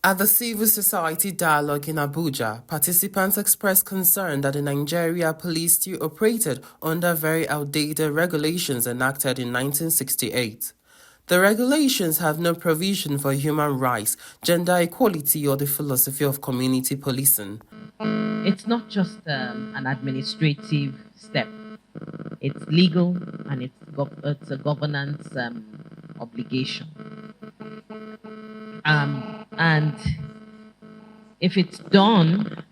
At the Civil Society Dialogue in Abuja, participants expressed concern that the Nigeria police still operated under very outdated regulations enacted in 1968. The regulations have no provision for human rights, gender equality, or the philosophy of community policing. It's not just an administrative step. It's legal and it's a governance obligation. And if it's done,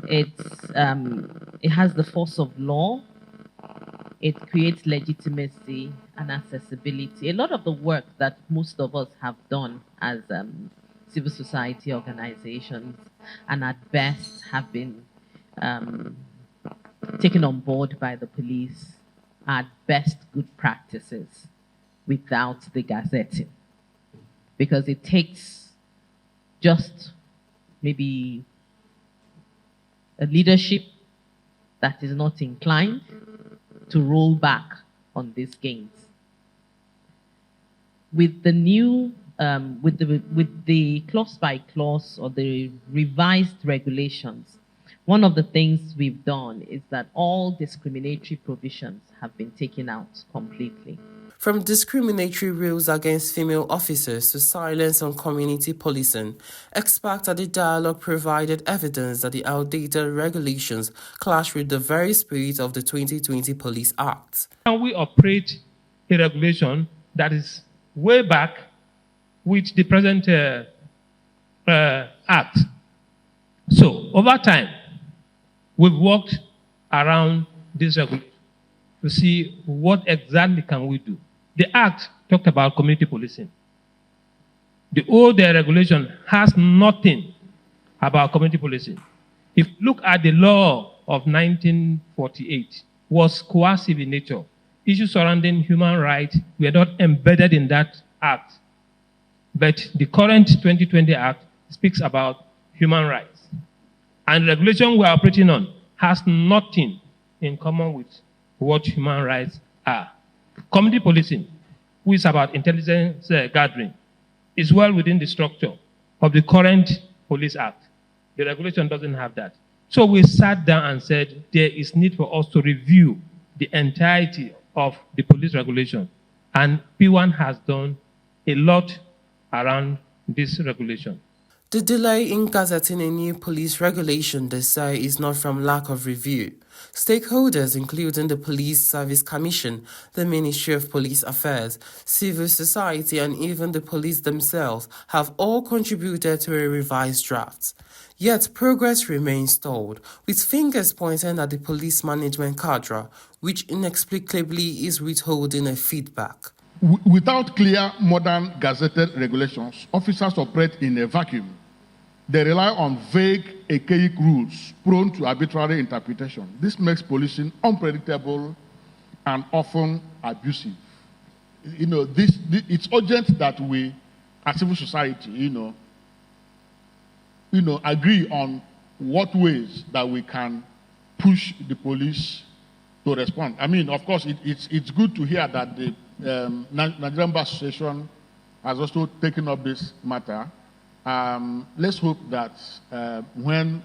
it has the force of law. It creates legitimacy and accessibility. A lot of the work that most of us have done as civil society organizations and at best have been taken on board by the police are at best good practices without the gazetting. Because it takes just maybe a leadership that is not inclined to roll back on these gains. With the new, with the clause by clause or the revised regulations, one of the things we've done is that all discriminatory provisions have been taken out completely. From discriminatory rules against female officers to silence on community policing, experts at the dialogue provided evidence that the outdated regulations clash with the very spirit of the 2020 Police Act. Can we operate a regulation that is way back with the present act? So, over time, we've worked around this regulation to see what exactly can we do. The Act talked about community policing. The old regulation has nothing about community policing. If you look at the law of 1948, was coercive in nature. Issues surrounding human rights were not embedded in that Act. But the current 2020 Act speaks about human rights. And the regulation we are operating on has nothing in common with what human rights are. Community policing, which is about intelligence gathering, is well within the structure of the current Police Act. The regulation doesn't have that. So we sat down and said there is need for us to review the entirety of the police regulation. And P1 has done a lot around this regulation. The delay in gazetting a new police regulation, they say, is not from lack of review. Stakeholders, including the Police Service Commission, the Ministry of Police Affairs, civil society, and even the police themselves, have all contributed to a revised draft. Yet progress remains stalled, with fingers pointing at the police management cadre, which inexplicably is withholding a feedback. Without clear, modern gazetted regulations, officers operate in a vacuum. They rely on vague, archaic rules prone to arbitrary interpretation. This makes policing unpredictable and often abusive. It's urgent that we, as civil society, agree on what ways that we can push the police to respond. I mean, of course, it's good to hear that the Nigerian Bar Association has also taken up this matter. Let's hope that when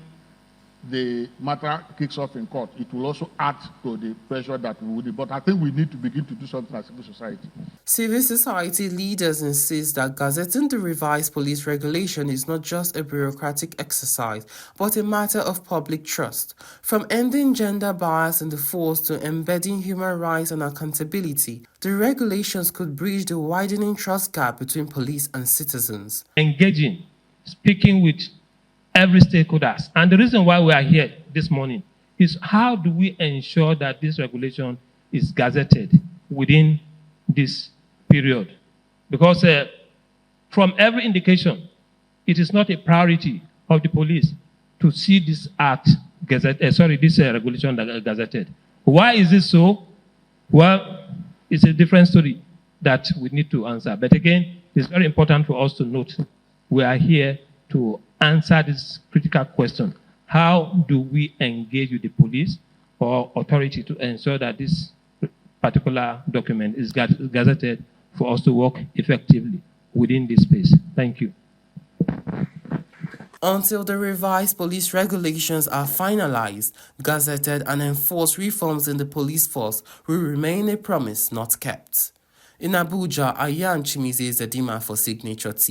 the matter kicks off in court, it will also add to the pressure that we would do. But I think we need to begin to do something as civil society. Civil society leaders insist that gazetting the revised police regulation is not just a bureaucratic exercise, but a matter of public trust. From ending gender bias in the force to embedding human rights and accountability, the regulations could bridge the widening trust gap between police and citizens. Engaging, speaking with every stakeholder. And the reason why we are here this morning is how do we ensure that this regulation is gazetted within this period? Because from every indication, it is not a priority of the police to see this act this regulation gazetted. Why is this so? Well, it's a different story that we need to answer. But again, it's very important for us to note we are here to answer this critical question. How do we engage with the police or authority to ensure that this particular document is gazetted for us to work effectively within this space? Thank you. Until the revised police regulations are finalized, gazetted and enforced, reforms in the police force will remain a promise not kept. In Abuja, Ayan Chimize Zedima for Signature TV.